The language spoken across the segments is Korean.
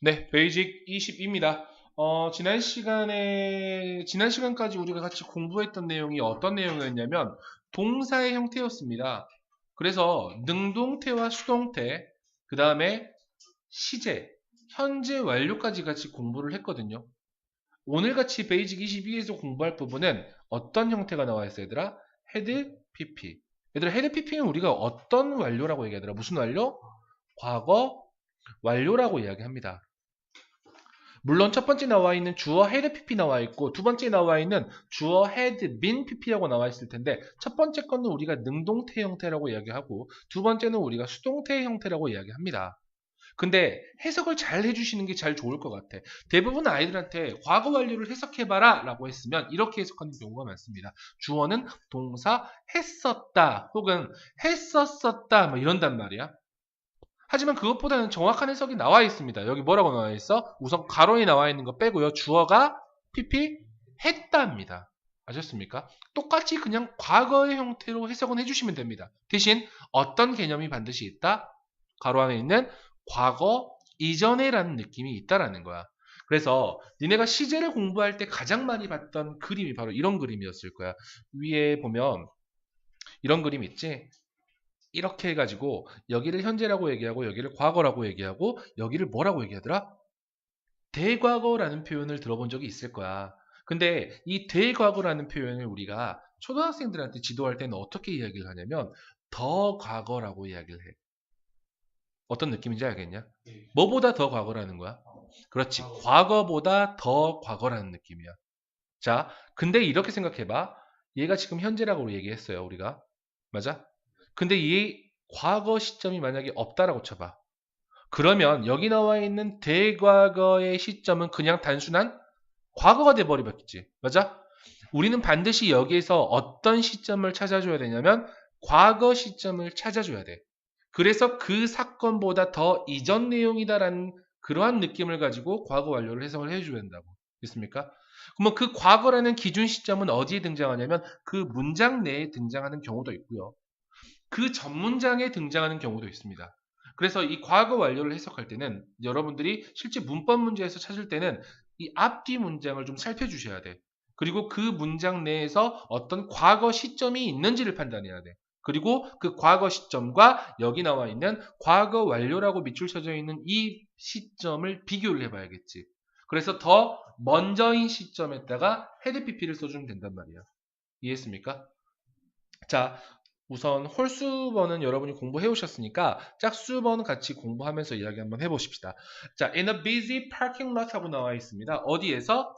네, 베이직 22입니다. 지난 시간까지 우리가 같이 공부했던 내용이 어떤 내용이었냐면, 동사의 형태였습니다. 그래서, 능동태와 수동태, 그 다음에 시제, 현재 완료까지 같이 공부를 했거든요. 오늘 같이 베이직 22에서 공부할 부분은 어떤 형태가 나와 있어요, 얘들아? 헤드 PP. 얘들아, 헤드 PP는 우리가 어떤 완료라고 얘기하더라? 무슨 완료? 과거 완료라고 이야기합니다. 물론 첫 번째 나와 있는 주어 had pp 나와 있고 두 번째 나와 있는 주어 had been pp라고 나와 있을 텐데 첫 번째 거는 우리가 능동태 형태라고 이야기하고 두 번째는 우리가 수동태 형태라고 이야기합니다. 근데 해석을 잘 해주시는 게 잘 좋을 것 같아. 대부분 아이들한테 과거 완료를 해석해봐라 라고 했으면 이렇게 해석하는 경우가 많습니다. 주어는 동사 했었다 혹은 했었었다 뭐 이런단 말이야. 하지만 그것보다는 정확한 해석이 나와 있습니다. 여기 뭐라고 나와 있어? 우선 가로에 나와 있는 거 빼고요. 주어가 PP 했다입니다. 아셨습니까? 똑같이 그냥 과거의 형태로 해석은 해주시면 됩니다. 대신 어떤 개념이 반드시 있다? 가로 안에 있는 과거 이전에라는 느낌이 있다라는 거야. 그래서 니네가 시제를 공부할 때 가장 많이 봤던 그림이 바로 이런 그림이었을 거야. 위에 보면 이런 그림 있지? 이렇게 해가지고 여기를 현재라고 얘기하고 여기를 과거라고 얘기하고 여기를 뭐라고 얘기하더라? 대과거라는 표현을 들어본 적이 있을 거야. 근데 이 대과거라는 표현을 우리가 초등학생들한테 지도할 때는 어떻게 이야기를 하냐면 더 과거라고 이야기를 해. 어떤 느낌인지 알겠냐? 뭐보다 더 과거라는 거야? 그렇지. 과거보다 더 과거라는 느낌이야. 자, 근데 이렇게 생각해봐. 얘가 지금 현재라고 얘기했어요, 우리가. 맞아? 근데 이 과거 시점이 만약에 없다라고 쳐봐. 그러면 여기 나와 있는 대과거의 시점은 그냥 단순한 과거가 돼버리겠지. 맞아? 우리는 반드시 여기에서 어떤 시점을 찾아줘야 되냐면 과거 시점을 찾아줘야 돼. 그래서 그 사건보다 더 이전 내용이다라는 그러한 느낌을 가지고 과거 완료를 해석을 해줘야 된다고. 됐습니까? 그러면 그 과거라는 기준 시점은 어디에 등장하냐면 그 문장 내에 등장하는 경우도 있고요. 그 전 문장에 등장하는 경우도 있습니다. 그래서 이 과거 완료를 해석할 때는 여러분들이 실제 문법 문제에서 찾을 때는 이 앞뒤 문장을 좀 살펴주셔야 돼. 그리고 그 문장 내에서 어떤 과거 시점이 있는지를 판단해야 돼. 그리고 그 과거 시점과 여기 나와 있는 과거 완료라고 밑줄 쳐져 있는 이 시점을 비교를 해봐야겠지. 그래서 더 먼저인 시점에다가 헤드 PP를 써주면 된단 말이야. 이해했습니까? 자, 우선 홀수번은 여러분이 공부해 오셨으니까 짝수번 같이 공부하면서 이야기 한번 해보십시다. 자, in a busy parking lot 하고 나와 있습니다. 어디에서?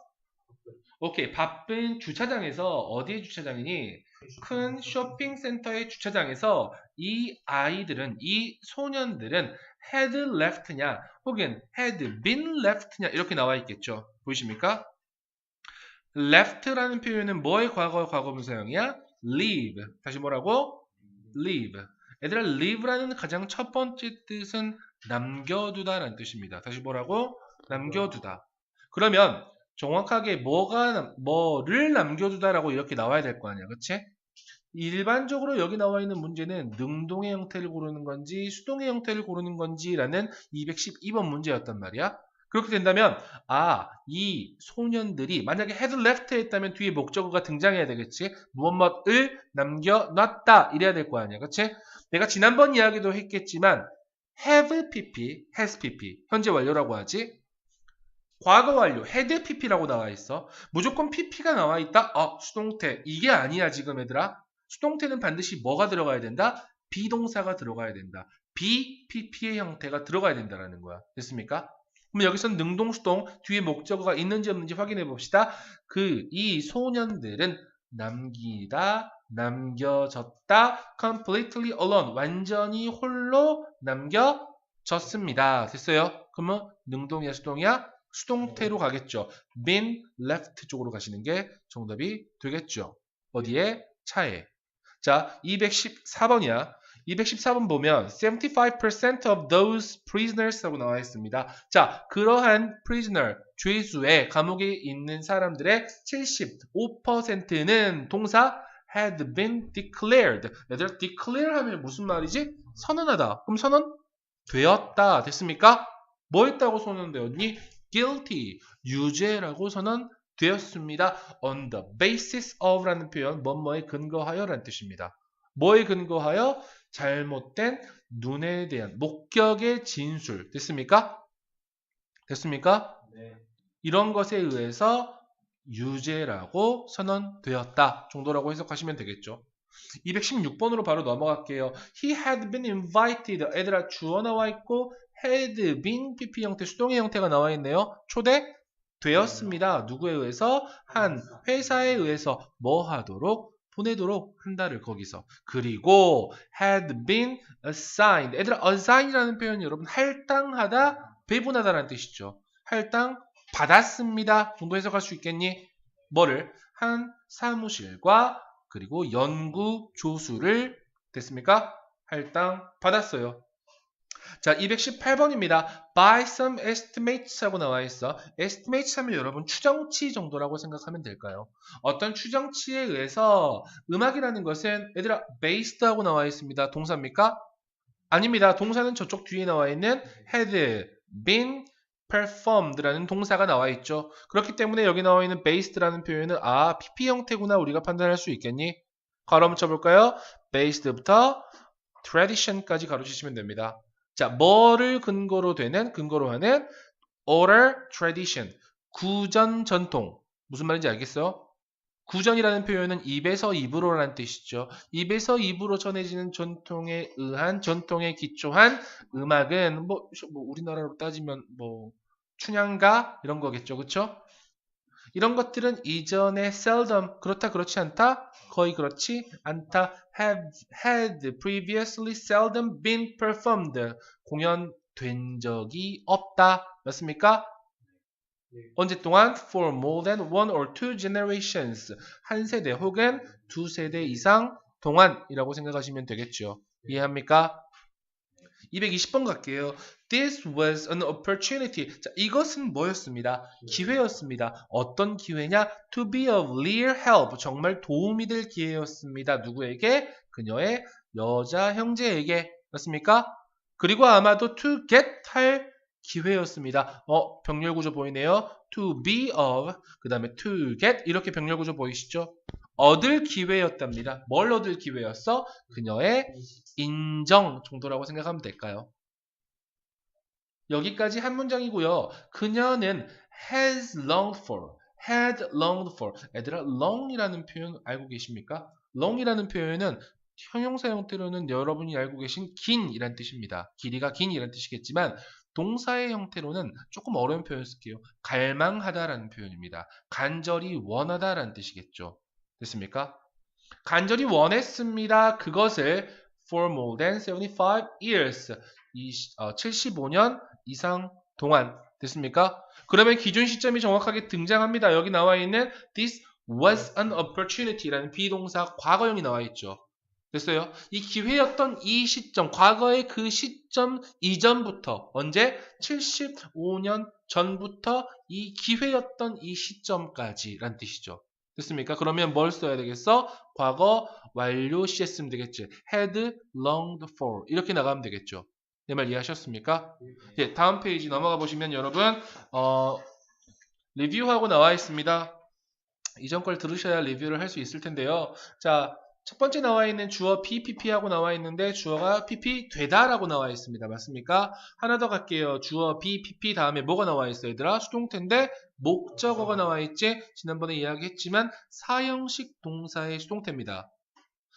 오케이, 바쁜 주차장에서 어디의 주차장이니? 큰 쇼핑센터의 주차장에서 이 아이들은, 이 소년들은 had left냐 혹은 had been left냐 이렇게 나와 있겠죠. 보이십니까? left라는 표현은 뭐의 과거분사형이야? leave. 다시 뭐라고? leave. 얘들아, leave라는 가장 첫 번째 뜻은 남겨두다라는 뜻입니다. 다시 뭐라고? 남겨두다. 그러면 정확하게 뭐를 남겨두다라고 이렇게 나와야 될 거 아니야. 그치? 일반적으로 여기 나와 있는 문제는 능동의 형태를 고르는 건지 수동의 형태를 고르는 건지라는 212번 문제였단 말이야. 그렇게 된다면 이 소년들이 만약에 had left 했다면 뒤에 목적어가 등장해야 되겠지. 무엇을 남겨놨다 이래야 될 거 아니야. 그치? 내가 지난번 이야기도 했겠지만 have pp, has pp 현재 완료라고 하지. 과거 완료, had pp라고 나와 있어. 무조건 pp가 나와 있다? 수동태. 이게 아니야 지금 얘들아. 수동태는 반드시 뭐가 들어가야 된다? 비동사가 들어가야 된다. BPP의 형태가 들어가야 된다는 거야. 됐습니까? 그럼 여기서 능동, 수동, 뒤에 목적어가 있는지 없는지 확인해 봅시다. 이 소년들은 남기다, 남겨졌다, completely alone, 완전히 홀로 남겨졌습니다. 됐어요? 그러면 능동이야, 수동이야? 수동태로 가겠죠. been left 쪽으로 가시는 게 정답이 되겠죠. 어디에? 차에. 자, 214번이야. 214번 보면 75% of those prisoners 라고 나와 있습니다. 자, 그러한 prisoner, 죄수의 감옥에 있는 사람들의 75%는 동사 had been declared. 얘들 declare 하면 무슨 말이지? 선언하다. 그럼 선언? 되었다. 됐습니까? 뭐 했다고 선언되었니? guilty, 유죄라고 선언되었습니다. on the basis of 라는 표현, 뭐뭐에 근거하여 라는 뜻입니다. 뭐에 근거하여? 잘못된 눈에 대한 목격의 진술. 됐습니까? 됐습니까? 네. 이런 것에 의해서 유죄라고 선언되었다 정도라고 해석하시면 되겠죠. 216번으로 바로 넘어갈게요. He had been invited. 얘들아 주어 나와 있고 had been PP 형태 수동의 형태가 나와 있네요. 초대되었습니다. 누구에 의해서? 한 회사에 의해서 뭐 하도록? 보내도록 한다를 거기서. 그리고 had been assigned. 얘들아 assign이라는 표현이 여러분 할당하다, 배분하다라는 뜻이죠. 할당 받았습니다 정도 해석할 수 있겠니? 뭐를? 한 사무실과 그리고 연구 조수를 됐습니까? 할당 받았어요. 자, 218번입니다. By some estimates 하고 나와 있어. estimates 하면 여러분 추정치 정도라고 생각하면 될까요? 어떤 추정치에 의해서 음악이라는 것은 얘들아 based 하고 나와 있습니다. 동사입니까? 아닙니다. 동사는 저쪽 뒤에 나와 있는 had been performed라는 동사가 나와 있죠. 그렇기 때문에 여기 나와 있는 based라는 표현은 PP 형태구나 우리가 판단할 수 있겠니? 가로 붙여볼까요? based부터 tradition까지 가로치시면 됩니다. 자, 뭐를 근거로 하는 oral tradition, 구전 전통. 무슨 말인지 알겠어요? 구전이라는 표현은 입에서 입으로라는 뜻이죠. 입에서 입으로 전해지는 전통에 의한, 전통에 기초한 음악은 뭐 우리나라로 따지면 뭐 춘향가 이런 거겠죠. 그렇죠? 이런 것들은 이전에 seldom, 그렇다 그렇지 않다, 거의 그렇지 않다, had previously seldom been performed, 공연된 적이 없다. 맞습니까? 언제 동안? For more than one or two generations. 한 세대 혹은 두 세대 이상 동안이라고 생각하시면 되겠죠. 이해합니까? 220번 갈게요. This was an opportunity. 자, 이것은 뭐였습니다? 기회였습니다. 어떤 기회냐? To be of real help. 정말 도움이 될 기회였습니다. 누구에게? 그녀의 여자 형제에게. 맞습니까? 그리고 아마도 to get 할 기회였습니다. 병렬 구조 보이네요. To be of, 그 다음에 to get, 이렇게 병렬 구조 보이시죠? 얻을 기회였답니다. 뭘 얻을 기회였어? 그녀의 인정 정도라고 생각하면 될까요? 여기까지 한 문장이고요. 그녀는 has longed for, had longed for. 얘들아, long이라는 표현 알고 계십니까? long이라는 표현은 형용사 형태로는 여러분이 알고 계신 긴이란 뜻입니다. 길이가 긴이란 뜻이겠지만 동사의 형태로는 조금 어려운 표현 쓸게요. 갈망하다라는 표현입니다. 간절히 원하다라는 뜻이겠죠. 됐습니까? 간절히 원했습니다. 그것을 for more than 75 years, 75년 이상 동안. 됐습니까? 그러면 기준 시점이 정확하게 등장합니다. 여기 나와 있는 this was an opportunity라는 비동사 과거형이 나와 있죠. 됐어요? 이 기회였던 이 시점, 과거의 그 시점 이전부터, 언제? 75년 전부터 이 기회였던 이 시점까지 라는 뜻이죠. 됐습니까? 그러면 뭘 써야 되겠어? 과거 완료 시에 쓰면 되겠지. had longed for. 이렇게 나가면 되겠죠. 내 말 이해하셨습니까? 예, 다음 페이지 넘어가 보시면 여러분, 리뷰하고 나와 있습니다. 이전 걸 들으셔야 리뷰를 할 수 있을 텐데요. 자, 첫 번째 나와 있는 주어 PPP하고 나와 있는데 주어가 PP 되다라고 나와 있습니다. 맞습니까? 하나 더 갈게요. 주어 PP 다음에 뭐가 나와 있어요, 얘들아? 수동태인데 목적어가 나와 있지? 지난번에 이야기했지만 사형식 동사의 수동태입니다.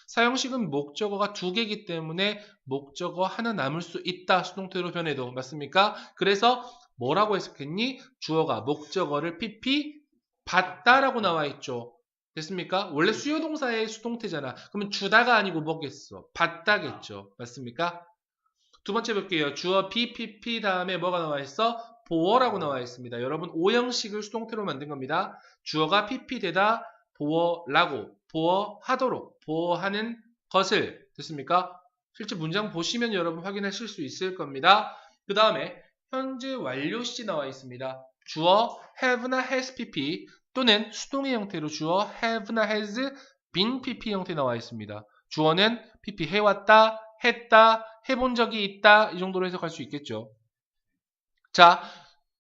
사형식은 목적어가 두 개이기 때문에 목적어 하나 남을 수 있다. 수동태로 변해도. 맞습니까? 그래서 뭐라고 해석했니? 주어가 목적어를 PP 받다라고 나와 있죠. 됐습니까? 원래 수요동사의 수동태잖아. 그러면 주다가 아니고 뭐겠어? 받다겠죠. 맞습니까? 두 번째 볼게요. 주어 PPP 다음에 뭐가 나와 있어? 보어라고 나와 있습니다. 여러분 오형식을 수동태로 만든 겁니다. 주어가 PP 되다 보어라고, 보어하도록, 보어하는 것을. 됐습니까? 실제 문장 보시면 여러분 확인하실 수 있을 겁니다. 그 다음에 현재 완료 시 나와 있습니다. 주어 have나 has PP 또는 수동의 형태로 주어 have나 has been PP 형태 나와 있습니다. 주어는 PP 해왔다, 했다, 해본 적이 있다 이 정도로 해석할 수 있겠죠. 자,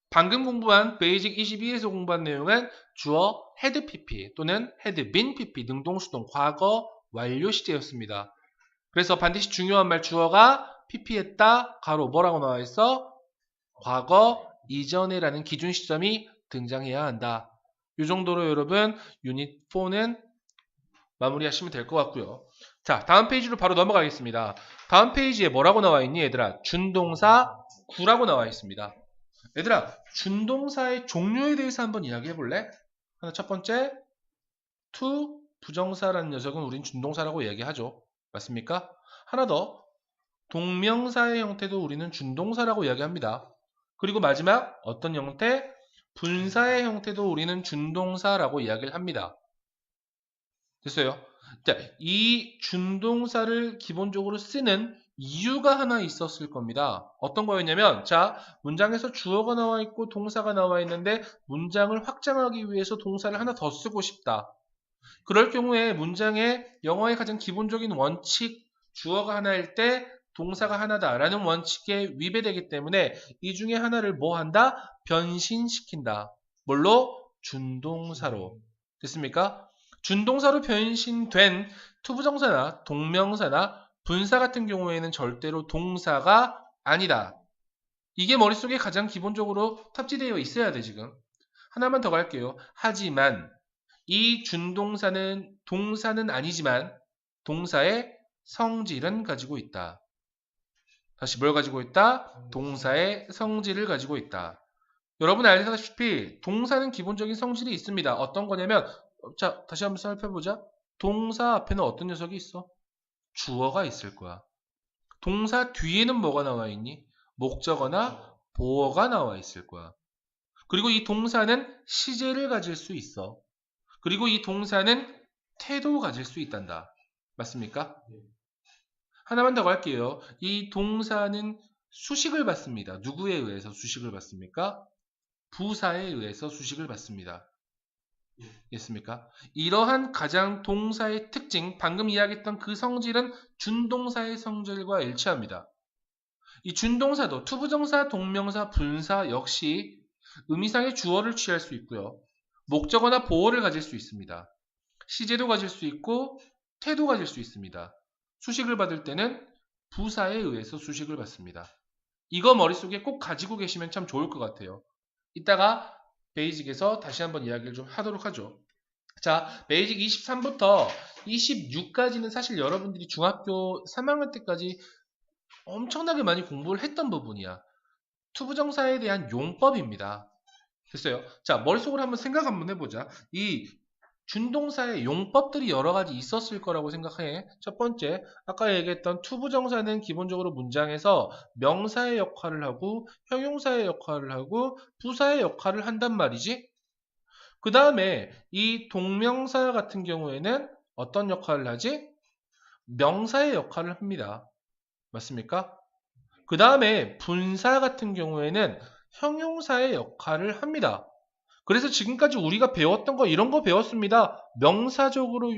방금 공부한 베이직 22에서 공부한 내용은 주어 had pp 또는 had been pp 능동수동 과거 완료 시제였습니다. 그래서 반드시 중요한 말 주어가 pp했다 가로 뭐라고 나와 있어? 과거 이전에라는 기준 시점이 등장해야 한다. 이 정도로 여러분 유닛 4는 마무리하시면 될 것 같고요. 자, 다음 페이지로 바로 넘어가겠습니다. 다음 페이지에 뭐라고 나와 있니 얘들아? 준동사 구라고 나와 있습니다. 얘들아, 준동사의 종류에 대해서 한번 이야기해 볼래? 하나 첫 번째, to 부정사라는 녀석은 우린 준동사라고 얘기하죠. 맞습니까? 하나 더, 동명사의 형태도 우리는 준동사라고 이야기합니다. 그리고 마지막 어떤 형태? 분사의 형태도 우리는 준동사라고 이야기를 합니다. 됐어요? 자, 이 준동사를 기본적으로 쓰는 이유가 하나 있었을 겁니다. 어떤 거였냐면, 자, 문장에서 주어가 나와 있고 동사가 나와 있는데 문장을 확장하기 위해서 동사를 하나 더 쓰고 싶다. 그럴 경우에 문장의 영어의 가장 기본적인 원칙, 주어가 하나일 때 동사가 하나다라는 원칙에 위배되기 때문에 이 중에 하나를 뭐 한다? 변신시킨다. 뭘로? 준동사로. 됐습니까? 준동사로 변신된 투부정사나 동명사나 분사 같은 경우에는 절대로 동사가 아니다. 이게 머릿속에 가장 기본적으로 탑재되어 있어야 돼 지금. 하나만 더 갈게요. 하지만 이 준동사는 동사는 아니지만 동사의 성질은 가지고 있다. 다시 뭘 가지고 있다? 동사의 성질을 가지고 있다. 여러분 알다시피 동사는 기본적인 성질이 있습니다. 어떤 거냐면 자, 다시 한번 살펴보자. 동사 앞에는 어떤 녀석이 있어? 주어가 있을 거야. 동사 뒤에는 뭐가 나와 있니? 목적어나 보어가 나와 있을 거야. 그리고 이 동사는 시제를 가질 수 있어. 그리고 이 동사는 태도 가질 수 있단다. 맞습니까? 하나만 더 갈게요. 이 동사는 수식을 받습니다. 누구에 의해서 수식을 받습니까? 부사에 의해서 수식을 받습니다. 됐습니까? 이러한 가장 동사의 특징, 방금 이야기했던 그 성질은 준동사의 성질과 일치합니다. 이 준동사도 투부정사, 동명사, 분사 역시 의미상의 주어를 취할 수 있고요. 목적어나 보어를 가질 수 있습니다. 시제도 가질 수 있고 태도 가질 수 있습니다. 수식을 받을 때는 부사에 의해서 수식을 받습니다. 이거 머릿속에 꼭 가지고 계시면 참 좋을 것 같아요. 이따가 베이직에서 다시 한번 이야기를 좀 하도록 하죠. 자, 베이직 23부터 26까지는 사실 여러분들이 중학교 3학년 때까지 엄청나게 많이 공부를 했던 부분이야. 투부정사에 대한 용법입니다. 됐어요? 자, 머릿속으로 한번 생각 한번 해보자. 이 준동사의 용법들이 여러 가지 있었을 거라고 생각해. 첫 번째, 아까 얘기했던 투부정사는 기본적으로 문장에서 명사의 역할을 하고 형용사의 역할을 하고 부사의 역할을 한단 말이지. 그 다음에 이 동명사 같은 경우에는 어떤 역할을 하지? 명사의 역할을 합니다. 맞습니까? 그 다음에 분사 같은 경우에는 형용사의 역할을 합니다. 그래서 지금까지 우리가 배웠던 거 이런 거 배웠습니다. 명사적으로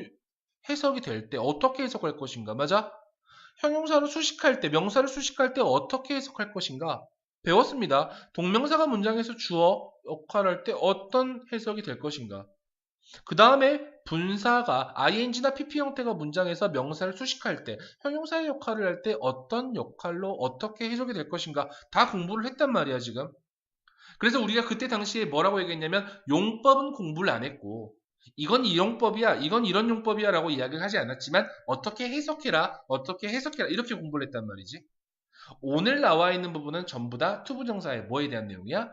해석이 될 때 어떻게 해석할 것인가? 맞아? 형용사로 수식할 때, 명사를 수식할 때 어떻게 해석할 것인가? 배웠습니다. 동명사가 문장에서 주어 역할을 할 때 어떤 해석이 될 것인가? 그 다음에 분사가 ing나 pp 형태가 문장에서 명사를 수식할 때, 형용사의 역할을 할 때 어떤 역할로 어떻게 해석이 될 것인가? 다 공부를 했단 말이야, 지금. 그래서 우리가 그때 당시에 뭐라고 얘기했냐면 용법은 공부를 안 했고 이건 이 용법이야, 이건 이런 용법이야 라고 이야기를 하지 않았지만 어떻게 해석해라, 어떻게 해석해라 이렇게 공부를 했단 말이지. 오늘 나와 있는 부분은 전부 다 투부정사의 뭐에 대한 내용이야?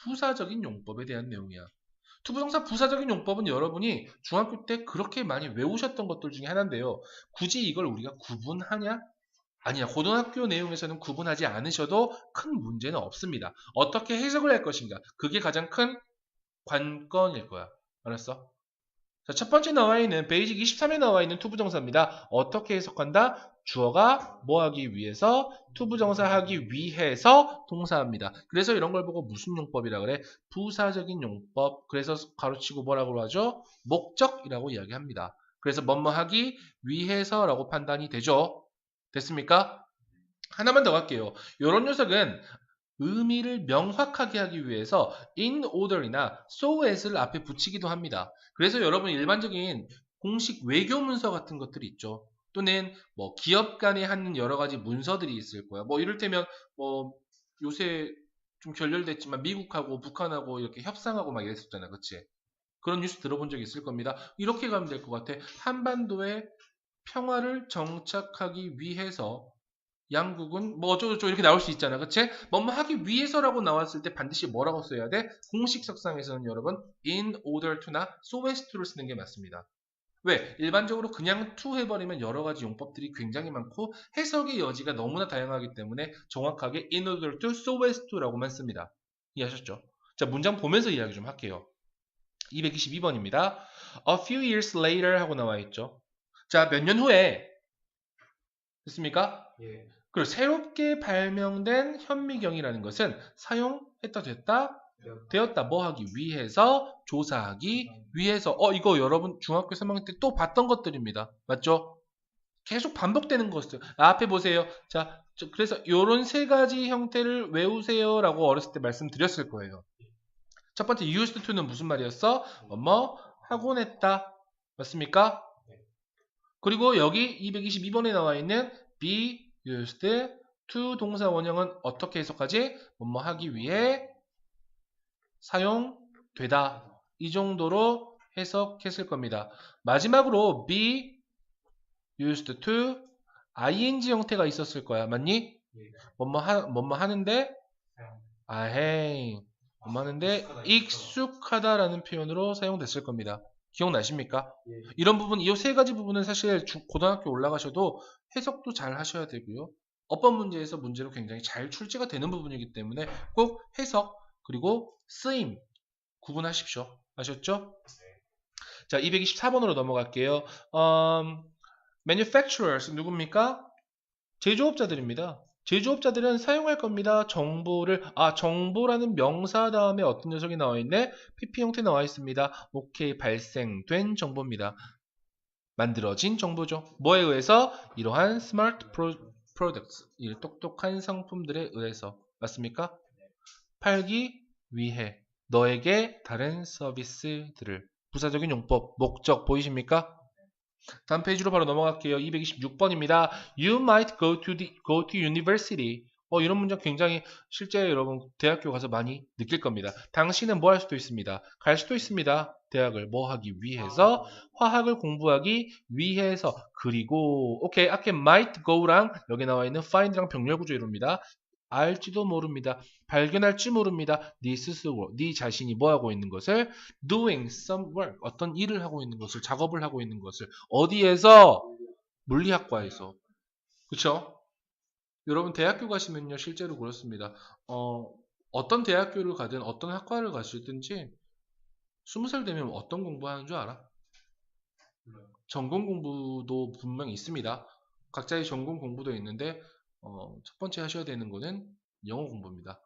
부사적인 용법에 대한 내용이야. 투부정사 부사적인 용법은 여러분이 중학교 때 그렇게 많이 외우셨던 것들 중에 하나인데요. 굳이 이걸 우리가 구분하냐? 아니야. 고등학교 내용에서는 구분하지 않으셔도 큰 문제는 없습니다. 어떻게 해석을 할 것인가? 그게 가장 큰 관건일 거야. 알았어? 자, 첫 번째 나와 있는 베이직 23에 나와 있는 투부정사입니다. 어떻게 해석한다? 주어가 뭐 하기 위해서 투부정사 하기 위해서 동사합니다. 그래서 이런 걸 보고 무슨 용법이라 그래? 부사적인 용법. 그래서 가로치고 뭐라고 하죠? 목적이라고 이야기합니다. 그래서 뭐뭐 하기 위해서라고 판단이 되죠. 됐습니까? 하나만 더 갈게요. 이런 녀석은 의미를 명확하게 하기 위해서 in order이나 so as를 앞에 붙이기도 합니다. 그래서 여러분 일반적인 공식 외교 문서 같은 것들이 있죠. 또는 뭐 기업 간에 하는 여러 가지 문서들이 있을 거야. 뭐 이를테면 뭐 요새 좀 결렬됐지만 미국하고 북한하고 이렇게 협상하고 막 이랬었잖아. 그치? 그런 뉴스 들어본 적 있을 겁니다. 이렇게 가면 될 것 같아. 한반도에 평화를 정착하기 위해서 양국은 뭐 어쩌고저쩌고 이렇게 나올 수 있잖아. 그치? 뭐뭐 하기 위해서라고 나왔을 때 반드시 뭐라고 써야 돼? 공식 석상에서는 여러분 in order to나 so as to를 쓰는 게 맞습니다. 왜? 일반적으로 그냥 to 해버리면 여러 가지 용법들이 굉장히 많고 해석의 여지가 너무나 다양하기 때문에 정확하게 in order to, so as to라고만 씁니다. 이해하셨죠? 자, 문장 보면서 이야기 좀 할게요. 222번입니다. A few years later 하고 나와 있죠. 자, 몇 년 후에 됐습니까? 예. 그리고 새롭게 발명된 현미경이라는 것은 사용했다 됐다 되었다 뭐 하기 위해서 조사하기 위해서 이거 여러분 중학교 3학년 때 또 봤던 것들입니다. 맞죠? 계속 반복되는 것들. 앞에 보세요. 자, 그래서 이런 세 가지 형태를 외우세요 라고 어렸을 때 말씀드렸을 거예요. 첫 번째 used to는 무슨 말이었어? 뭐 하곤 했다. 맞습니까? 그리고 여기 222번에 나와 있는 be used to 동사 원형은 어떻게 해석하지? 뭐뭐 하기 위해 사용되다. 이 정도로 해석했을 겁니다. 마지막으로 be used to ing 형태가 있었을 거야. 맞니? 뭐뭐 하는데 아헤이 뭐뭐 하는데 익숙하다라는 표현으로 사용됐을 겁니다. 기억나십니까? 예. 이런 부분, 이 세 가지 부분은 사실 고등학교 올라가셔도 해석도 잘 하셔야 되고요. 어법 문제에서 문제로 굉장히 잘 출제가 되는 부분이기 때문에 꼭 해석 그리고 쓰임 구분하십시오. 아셨죠? 자, 224번으로 넘어갈게요. manufacturers 누굽니까? 제조업자들입니다. 제조업자들은 사용할 겁니다. 정보라는 명사 다음에 어떤 녀석이 나와 있네? PP 형태 나와 있습니다. 오케이, 발생된 정보입니다. 만들어진 정보죠. 뭐에 의해서? 이러한 스마트 프로덕트, 똑똑한 상품들에 의해서. 맞습니까? 팔기 위해 너에게 다른 서비스들을. 부사적인 용법, 목적 보이십니까? 다음 페이지로 바로 넘어갈게요. 226번입니다. You might go to university. 이런 문장 굉장히 실제 여러분 대학교 가서 많이 느낄 겁니다. 당신은 뭐 할 수도 있습니다. 갈 수도 있습니다. 대학을 뭐 하기 위해서? 화학을 공부하기 위해서. 그리고 오케이, 아까 might go랑 여기 나와 있는 find랑 병렬 구조 이룹니다. 알지도 모릅니다. 발견할지 모릅니다. 네 스스로, 네 자신이 뭐 하고 있는 것을 doing some work, 어떤 일을 하고 있는 것을, 작업을 하고 있는 것을 어디에서? 물리학과에서. 그쵸? 여러분 대학교 가시면요 실제로 그렇습니다. 어떤 대학교를 가든 어떤 학과를 가시든지 20살 되면 어떤 공부하는 줄 알아? 전공 공부도 분명 있습니다. 각자의 전공 공부도 있는데 첫 번째 하셔야 되는 거는 영어 공부입니다.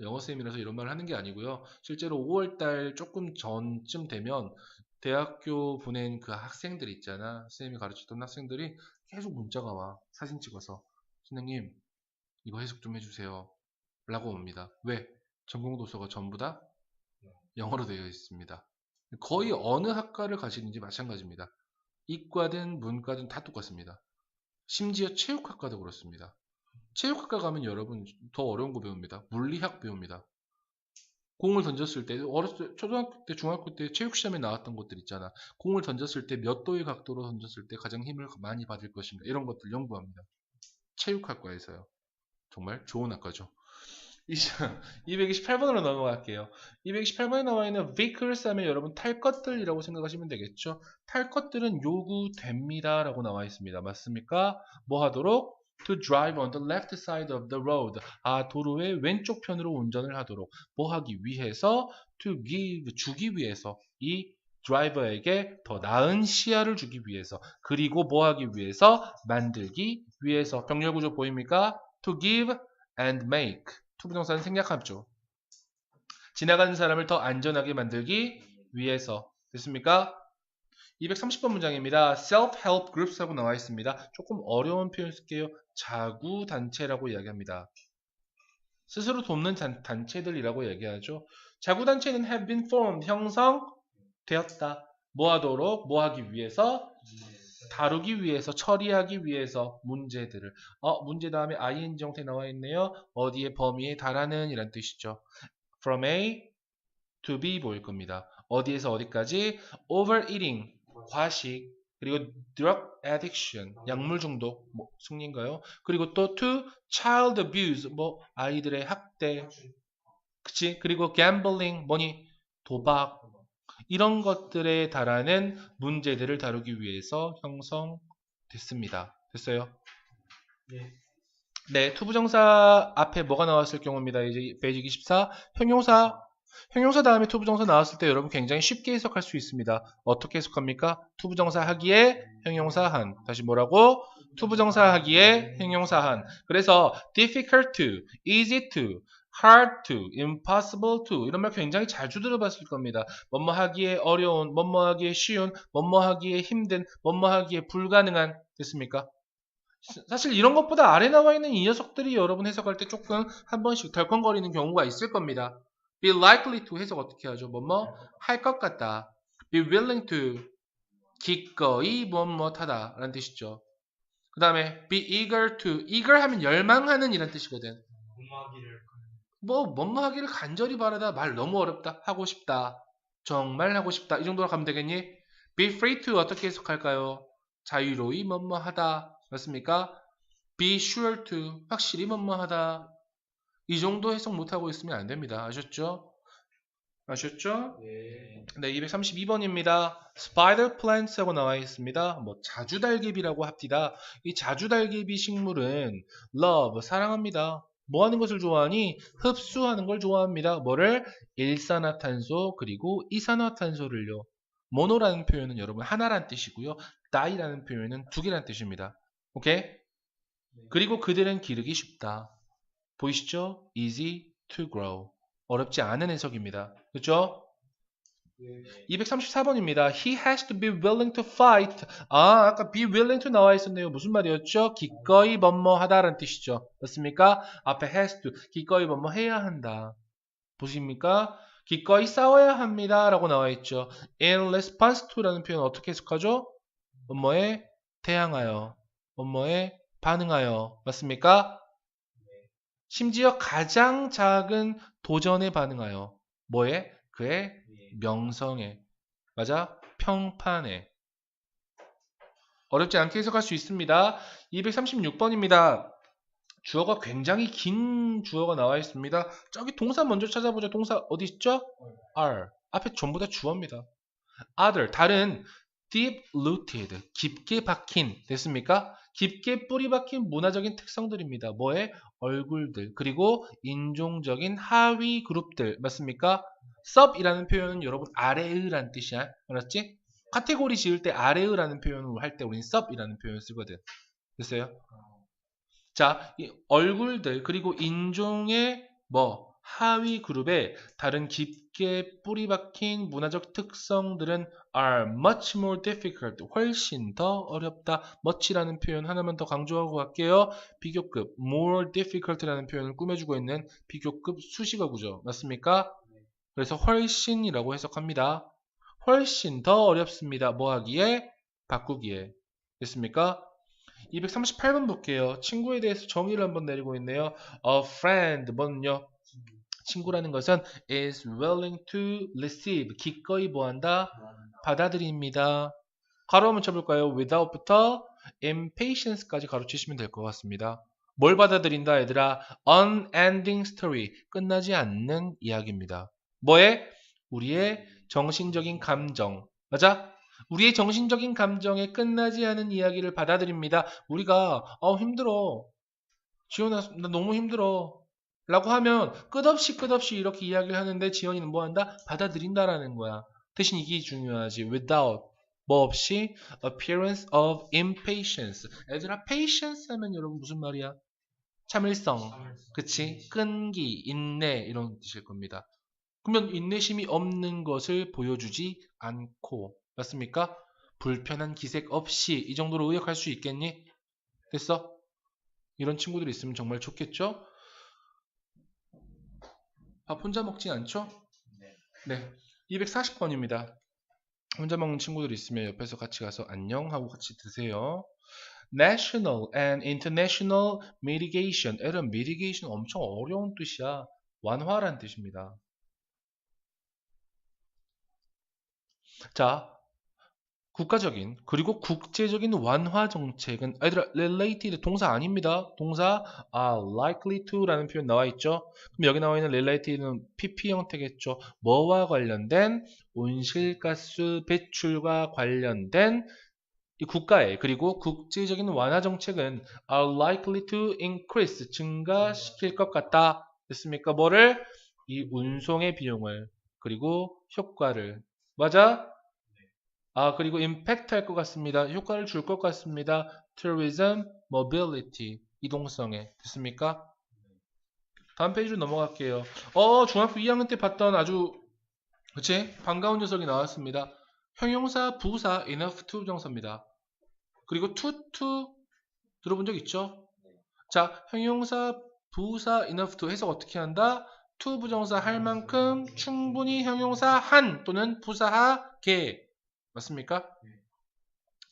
영어쌤이라서 이런 말을 하는 게 아니고요. 실제로 5월달 조금 전쯤 되면 대학교 보낸 그 학생들 있잖아. 쌤이 가르치던 학생들이 계속 문자가 와. 사진 찍어서. 선생님, 이거 해석 좀 해주세요. 라고 옵니다. 왜? 전공 도서가 전부 다 영어로 되어 있습니다. 거의 어느 학과를 가시는지 마찬가지입니다. 이과든 문과든 다 똑같습니다. 심지어 체육학과도 그렇습니다. 체육학과 가면 여러분 더 어려운 거 배웁니다. 물리학 배웁니다. 공을 던졌을 때 어렸을 때 초등학교 때 중학교 때 체육 시험에 나왔던 것들 있잖아. 공을 던졌을 때 몇 도의 각도로 던졌을 때 가장 힘을 많이 받을 것인가 이런 것들 연구합니다. 체육학과에서요. 정말 좋은 학과죠. 228번으로 넘어갈게요. 228번에 나와 있는 vehicles 하면 여러분 탈 것들이라고 생각하시면 되겠죠. 탈 것들은 요구됩니다 라고 나와 있습니다. 맞습니까? 뭐 하도록? To drive on the left side of the road. 도로의 왼쪽 편으로 운전을 하도록. 뭐 하기 위해서? To give, 주기 위해서. 이 드라이버에게 더 나은 시야를 주기 위해서. 그리고 뭐 하기 위해서? 만들기 위해서. 병렬 구조 보입니까? To give and make. 투부정사는 생략하죠. 지나가는 사람을 더 안전하게 만들기 위해서. 됐습니까? 230번 문장입니다. Self-help groups라고 나와 있습니다. 조금 어려운 표현 쓸게요. 자구단체라고 이야기합니다. 스스로 돕는 단체들이라고 얘기하죠. 자구단체는 have been formed, 형성되었다. 뭐 하도록? 뭐 하기 위해서? 다루기 위해서, 처리하기 위해서 문제들을. 문제 다음에 ing 형태 나와 있네요. 어디에 범위에 달하는 이란 뜻이죠. From A to B 보일 겁니다. 어디에서 어디까지? Overeating, 과식, 그리고 drug addiction, 약물 중독, 뭐 승리인가요? 그리고 또 to child abuse, 뭐 아이들의 학대, 그치? 그리고 gambling, 뭐니? 도박, 이런 것들에 달하는 문제들을 다루기 위해서 형성됐습니다. 됐어요? 네, 투부정사 앞에 뭐가 나왔을 경우입니다. 이제 페이지 24, 형용사. 형용사 다음에 투부정사 나왔을 때 여러분 굉장히 쉽게 해석할 수 있습니다. 어떻게 해석합니까? 투부정사 하기에 형용사 한. 다시 뭐라고? 투부정사 하기에 형용사 한. 그래서 difficult to, easy to, hard to, impossible to 이런 말 굉장히 자주 들어봤을 겁니다. 뭐뭐 하기에 어려운, 뭐뭐 하기에 쉬운, 뭐뭐 하기에 힘든, 뭐뭐 하기에 불가능한. 됐습니까? 사실 이런 것보다 아래 나와 있는 이 녀석들이 여러분 해석할 때 조금 한 번씩 덜컹거리는 경우가 있을 겁니다. be likely to 해석 어떻게 하죠? 뭐뭐 할 것 같다. be willing to 기꺼이 뭐뭐하다 라는 뜻이죠. 그 다음에 be eager to eager 하면 열망하는 이란 뜻이거든. 뭐뭐 하기를 간절히 바라다. 말 너무 어렵다. 하고 싶다. 정말 하고 싶다. 이 정도로 가면 되겠니? be free to 어떻게 해석할까요? 자유로이 뭐뭐하다. 맞습니까? be sure to 확실히 뭐뭐하다. 이 정도 해석 못하고 있으면 안 됩니다. 아셨죠? 아셨죠? 네, 232번입니다. spider plants라고 나와 있습니다. 뭐 자주달개비라고 합디다. 이 자주달개비 식물은 love 사랑합니다. 뭐 하는 것을 좋아하니? 흡수하는 걸 좋아합니다. 뭐를? 일산화탄소 그리고 이산화탄소를요. 모노라는 표현은 여러분 하나란 뜻이고요. 다이라는 표현은 두 개란 뜻입니다. 오케이? 그리고 그들은 기르기 쉽다. 보이시죠? easy to grow. 어렵지 않은 해석입니다. 그렇죠? 234번입니다. He has to be willing to fight. 아까 be willing to 나와 있었네요. 무슨 말이었죠? 기꺼이 뭐뭐하다라는 뜻이죠. 맞습니까? 앞에 has to, 기꺼이 뭐뭐해야 한다. 보십니까? 기꺼이 싸워야 합니다. 라고 나와 있죠. In response to라는 표현 어떻게 해석하죠? 뭐뭐에 대항하여, 뭐뭐에 반응하여. 맞습니까? 심지어 가장 작은 도전에 반응하여. 뭐에? 그의 명성에. 맞아? 평판에. 어렵지 않게 해석할 수 있습니다. 236번입니다. 주어가 굉장히 긴 주어가 나와 있습니다. 저기 동사 먼저 찾아보죠. 동사 어디 있죠? are. 앞에 전부 다 주어입니다. other, 다른 deep rooted, 깊게 박힌, 됐습니까? 깊게 뿌리 박힌 문화적인 특성들입니다. 뭐에? 얼굴들, 그리고 인종적인 하위 그룹들, 맞습니까? sub이라는 표현은 여러분 아래의라는 뜻이야. 알았지? 카테고리 지을 때 아래의라는 표현을 할 때 우리는 sub이라는 표현을 쓰거든. 됐어요? 자, 이 얼굴들, 그리고 인종의 뭐 하위 그룹의 다른 깊게 뿌리 박힌 문화적 특성들은 are much more difficult, 훨씬 더 어렵다. much라는 표현 하나만 더 강조하고 갈게요. 비교급, more difficult라는 표현을 꾸며주고 있는 비교급 수식어구죠. 맞습니까? 그래서 훨씬이라고 해석합니다. 훨씬 더 어렵습니다. 뭐 하기에? 바꾸기에. 됐습니까? 238번 볼게요. 친구에 대해서 정의를 한번 내리고 있네요. A friend, 뭐는요? 친구라는 것은 is willing to receive, 기꺼이 뭐한다? 받아들입니다. 가로 한번 쳐볼까요? without부터 impatience까지 가로치시면 될 것 같습니다. 뭘 받아들인다 얘들아? unending story, 끝나지 않는 이야기입니다. 뭐에? 우리의 정신적인 감정. 맞아? 우리의 정신적인 감정에 끝나지 않은 이야기를 받아들입니다. 우리가 힘들어. 지원아, 나 너무 힘들어. 라고 하면 끝없이 이렇게 이야기를 하는데 지연이는 뭐 한다? 받아들인다라는 거야. 대신 이게 중요하지. without, 뭐 없이 appearance of impatience. 얘들아, patience 하면 여러분 무슨 말이야? 참을성. 그치? 끈기, 인내 이런 뜻일 겁니다. 그러면 인내심이 없는 것을 보여주지 않고. 맞습니까? 불편한 기색 없이 이 정도로 의역할 수 있겠니? 됐어? 이런 친구들이 있으면 정말 좋겠죠? 밥 혼자 먹지 않죠? 네. 네. 240번입니다. 혼자 먹는 친구들 있으면 옆에서 같이 가서 안녕 하고 같이 드세요. National and International Mitigation. 이런 mitigation 엄청 어려운 뜻이야. 완화란 뜻입니다. 자, 국가적인 그리고 국제적인 완화 정책은 얘들아 related 동사 아닙니다. 동사 likely to라는 표현 나와 있죠. 그럼 여기 나와 있는 related는 PP 형태겠죠. 뭐와 관련된 온실가스 배출과 관련된 이 국가의 그리고 국제적인 완화 정책은 are likely to increase 증가시킬 것 같다. 됐습니까? 뭐를? 이 운송의 비용을 그리고 효과를 맞아? 그리고 impact 할 것 같습니다. 효과를 줄 것 같습니다. tourism, mobility 이동성에 됐습니까? 다음 페이지로 넘어갈게요. 중학교 2학년 때 봤던 아주 그치? 반가운 녀석이 나왔습니다. 형용사, 부사, enough to 정사입니다. 그리고 to 들어본 적 있죠? 자, 형용사, 부사, enough to 해석 어떻게 한다? to 부정사 할 만큼 충분히 형용사 한 또는 부사하게 맞습니까?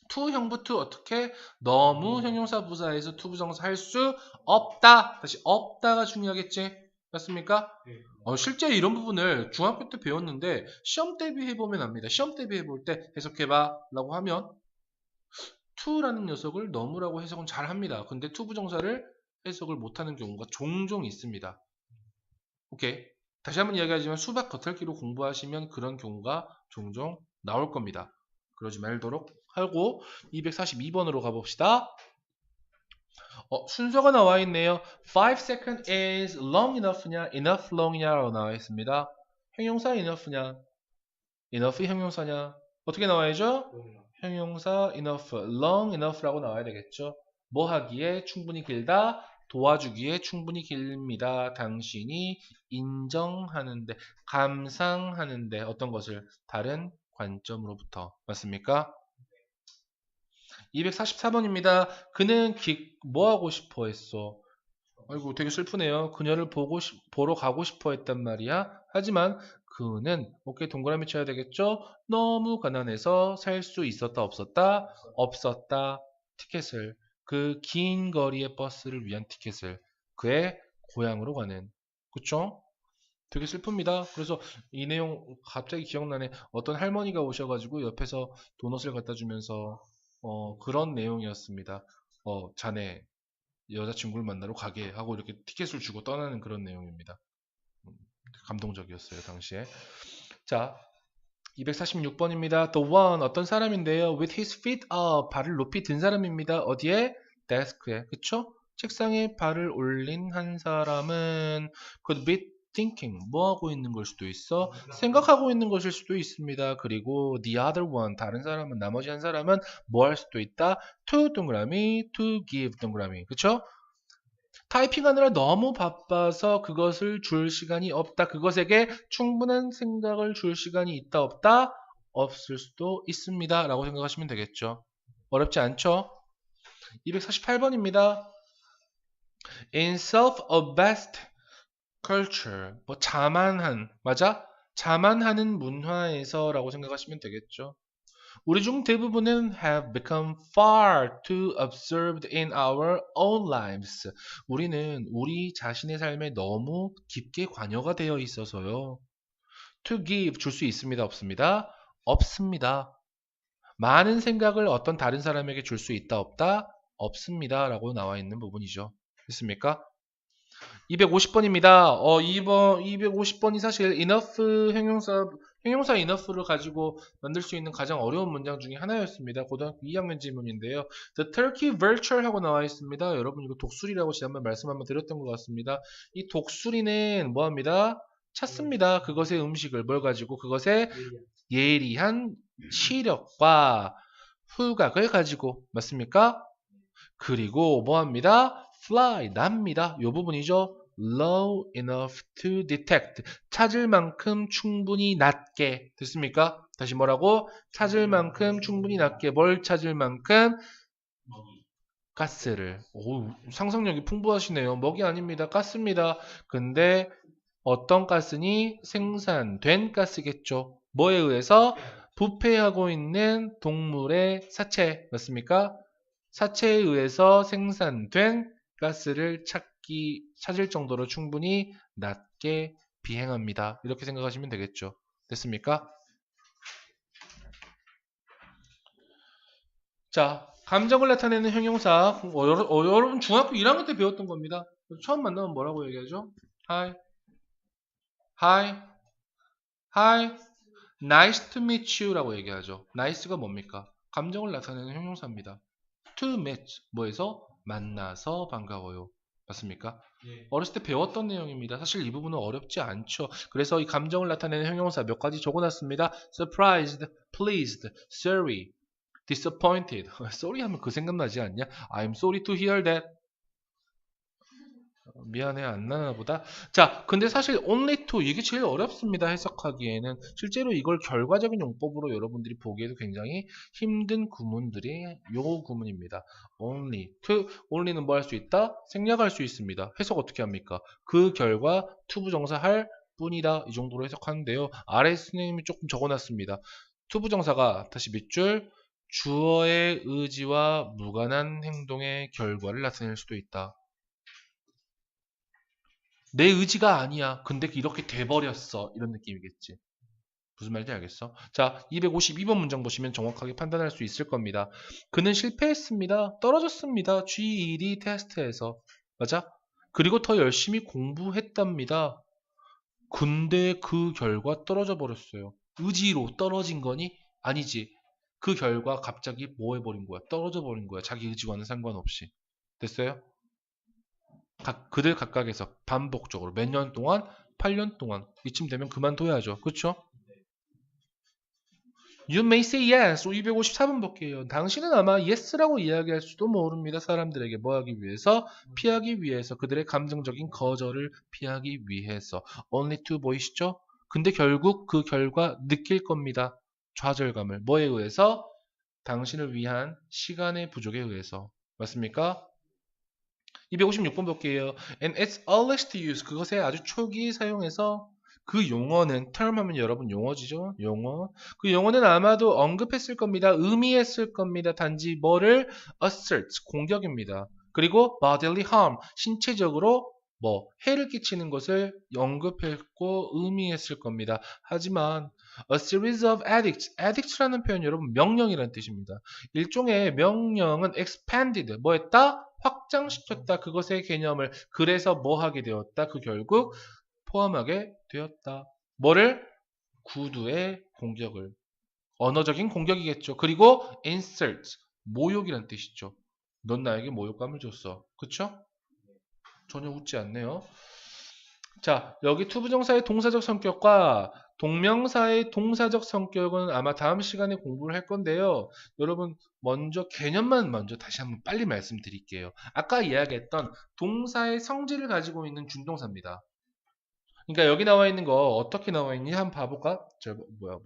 to 형부터 어떻게? 너무 형용사 부사에서 to 부정사 할 수 없다. 다시 없다가 중요하겠지? 맞습니까? 실제 이런 부분을 중학교 때 배웠는데 시험 대비해보면 압니다. 시험 대비해볼 때 해석해봐 라고 하면 to라는 녀석을 너무라고 해석은 잘 합니다. 근데 to 부정사를 해석을 못하는 경우가 종종 있습니다. 오케이. 다시 한번 이야기하지만 수박 겉핥기로 공부하시면 그런 경우가 종종 나올 겁니다. 그러지 말도록 하고 242번으로 가봅시다. 순서가 나와 있네요. 5 seconds is long enough냐, enough long이냐라고 나와 있습니다. 형용사 enough냐, enough 형용사냐. 어떻게 나와야죠? 형용사 enough, long enough라고 나와야 되겠죠. 뭐 하기에 충분히 길다, 도와주기에 충분히 길입니다. 당신이 인정하는데, 감상하는데 어떤 것을 다른 관점으로부터 맞습니까? 244번입니다. 그는 뭐 하고 싶어 했어? 아이고 되게 슬프네요. 그녀를 보러 가고 싶어 했단 말이야. 하지만 그는 오케이 동그라미 쳐야 되겠죠? 너무 가난해서 살 수 있었다 없었다? 없었다. 티켓을 그 긴 거리의 버스를 위한 티켓을 그의 고향으로 가는 그쵸? 되게 슬픕니다. 그래서 이 내용 갑자기 기억나네. 어떤 할머니가 오셔가지고 옆에서 도넛을 갖다 주면서 그런 내용이었습니다. 자네 여자친구를 만나러 가게 하고 이렇게 티켓을 주고 떠나는 그런 내용입니다. 감동적이었어요, 당시에. 자, 246번입니다. The one, 어떤 사람인데요. With his feet up, 발을 높이 든 사람입니다. 어디에? 데스크에. 그쵸? 책상에 발을 올린 한 사람은 could be thinking, 뭐 하고 있는 걸 수도 있어? 생각하고 있는 것일 수도 있습니다. 그리고 the other one, 다른 사람은, 나머지 한 사람은 뭐 할 수도 있다? to 동그라미, to give 동그라미. 그쵸? 타이핑하느라 너무 바빠서 그것을 줄 시간이 없다. 그것에게 충분한 생각을 줄 시간이 있다 없다? 없을 수도 있습니다. 라고 생각하시면 되겠죠. 어렵지 않죠? 248번입니다. In self-obsessed culture, 뭐 자만한, 맞아? 자만하는 문화에서 라고 생각하시면 되겠죠. 우리 중 대부분은 have become far too absorbed in our own lives. 우리는 우리 자신의 삶에 너무 깊게 관여가 되어 있어서요. To give 줄 수 있습니다, 없습니다? 없습니다. 많은 생각을 어떤 다른 사람에게 줄 수 있다, 없다? 없습니다. 라고 나와 있는 부분이죠. 됐습니까? 250번입니다. 250번이 사실 enough 형용사 enough를 가지고 만들 수 있는 가장 어려운 문장 중에 하나였습니다. 고등학교 2학년 지문인데요. The turkey vulture 하고 나와 있습니다. 여러분 이거 독수리라고 지난번 말씀 한번 드렸던 것 같습니다. 이 독수리는 뭐합니다? 찾습니다. 그것의 음식을 뭘 가지고 그것의 예리한 시력과 후각을 가지고 맞습니까? 그리고 뭐합니다? fly, 납니다. 이 부분이죠. low enough to detect. 찾을 만큼 충분히 낮게. 됐습니까? 다시 뭐라고? 찾을 만큼 충분히 낮게. 뭘 찾을 만큼? 가스를. 오, 상상력이 풍부하시네요. 먹이 아닙니다. 가스입니다. 근데 어떤 가스니? 생산된 가스겠죠. 뭐에 의해서? 부패하고 있는 동물의 사체, 맞습니까? 사체에 의해서 생산된 가스를 찾을 정도로 충분히 낮게 비행합니다. 이렇게 생각하시면 되겠죠. 됐습니까? 자, 감정을 나타내는 형용사. 여러분 중학교 1학년 때 배웠던 겁니다. 처음 만나면 뭐라고 얘기하죠? Hi, hi, hi, nice to meet you 라고 얘기하죠. nice가 뭡니까? 감정을 나타내는 형용사입니다. to meet, 뭐에서? 만나서 반가워요. 맞습니까? 예. 어렸을 때 배웠던 내용입니다. 사실 이 부분은 어렵지 않죠. 그래서 이 감정을 나타내는 형용사 몇 가지 적어놨습니다. surprised, pleased, sorry, disappointed. sorry 하면 그 생각나지 않냐? I'm sorry to hear that. 미안해, 안 나나 보다. 자, 근데 사실 only to 이게 제일 어렵습니다. 해석하기에는. 실제로 이걸 결과적인 용법으로 여러분들이 보기에도 굉장히 힘든 구문들이 요 구문입니다. only to, only는 뭐 할 수 있다? 생략할 수 있습니다. 해석 어떻게 합니까? 그 결과 to 부정사 할 뿐이다. 이 정도로 해석하는데요. 아래 선생님이 조금 적어놨습니다. to 부정사가 다시 밑줄 주어의 의지와 무관한 행동의 결과를 나타낼 수도 있다. 내 의지가 아니야. 근데 이렇게 돼버렸어. 이런 느낌이겠지. 무슨 말인지 알겠어? 자, 252번 문장 보시면 정확하게 판단할 수 있을 겁니다. 그는 실패했습니다. 떨어졌습니다. GED 테스트에서. 맞아? 그리고 더 열심히 공부했답니다. 근데 그 결과 떨어져 버렸어요. 의지로 떨어진 거니? 아니지. 그 결과 갑자기 뭐 해버린 거야? 떨어져 버린 거야. 자기 의지와는 상관없이. 됐어요? 그들 각각에서 반복적으로 몇 년 동안? 8년 동안. 이쯤 되면 그만둬야죠. 그렇죠? You may say yes. 254번 볼게요. 당신은 아마 yes라고 이야기할 수도 모릅니다. 사람들에게 뭐 하기 위해서? 피하기 위해서. 그들의 감정적인 거절을 피하기 위해서. only to 보이시죠? 근데 결국 그 결과 느낄 겁니다. 좌절감을. 뭐에 의해서? 당신을 위한 시간의 부족에 의해서. 맞습니까? 256번 볼게요. And its earliest use. 그것의 아주 초기 사용에서 그 용어는 term 하면 여러분 용어지죠? 용어. 그 용어는 아마도 언급했을 겁니다. 의미했을 겁니다. 단지 뭐를 assert 공격입니다. 그리고 bodily harm 신체적으로 뭐 해를 끼치는 것을 언급했고 의미했을 겁니다. 하지만 a series of edicts, edicts라는 표현 여러분 명령이라는 뜻입니다. 일종의 명령은 expanded 뭐 했다? 확장시켰다. 그것의 개념을 그래서 뭐 하게 되었다. 그 결국 포함하게 되었다. 뭐를? 구두의 공격을. 언어적인 공격이겠죠. 그리고 insult 모욕이란 뜻이죠. 넌 나에게 모욕감을 줬어. 그쵸? 전혀 웃지 않네요. 자, 여기 투부정사의 동사적 성격과 동명사의 동사적 성격은 아마 다음 시간에 공부를 할 건데요. 여러분 먼저 개념만 먼저 다시 한번 빨리 말씀드릴게요. 아까 이야기했던 동사의 성질을 가지고 있는 준동사입니다. 그러니까 여기 나와 있는 거 어떻게 나와 있니? 한번 봐볼까? 뭐야.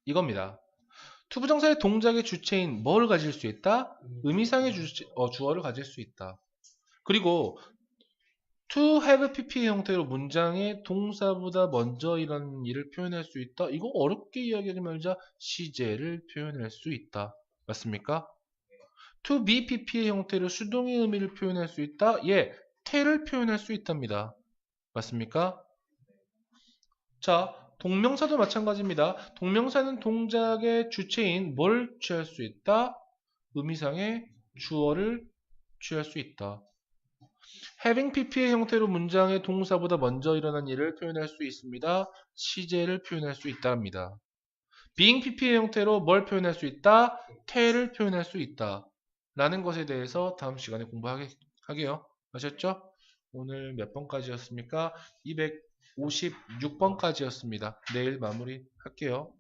이겁니다. 투부정사의 동작의 주체인 뭘 가질 수 있다? 의미상의 주어를 가질 수 있다. 그리고 to have pp 형태로 문장의 동사보다 먼저 일어나는 일을 표현할 수 있다. 이거 어렵게 이야기하지 말자. 시제를 표현할 수 있다. 맞습니까? to be pp의 형태로 수동의 의미를 표현할 수 있다. 예, te를 표현할 수 있답니다. 맞습니까? 자, 동명사도 마찬가지입니다. 동명사는 동작의 주체인 뭘 취할 수 있다? 의미상의 주어를 취할 수 있다. having pp의 형태로 문장의 동사보다 먼저 일어난 일을 표현할 수 있습니다. 시제를 표현할 수 있답니다. being pp의 형태로 뭘 표현할 수 있다? te를 표현할 수 있다. 라는 것에 대해서 다음 시간에 공부하게요. 아셨죠? 오늘 몇 번까지였습니까? 256번까지였습니다. 내일 마무리할게요.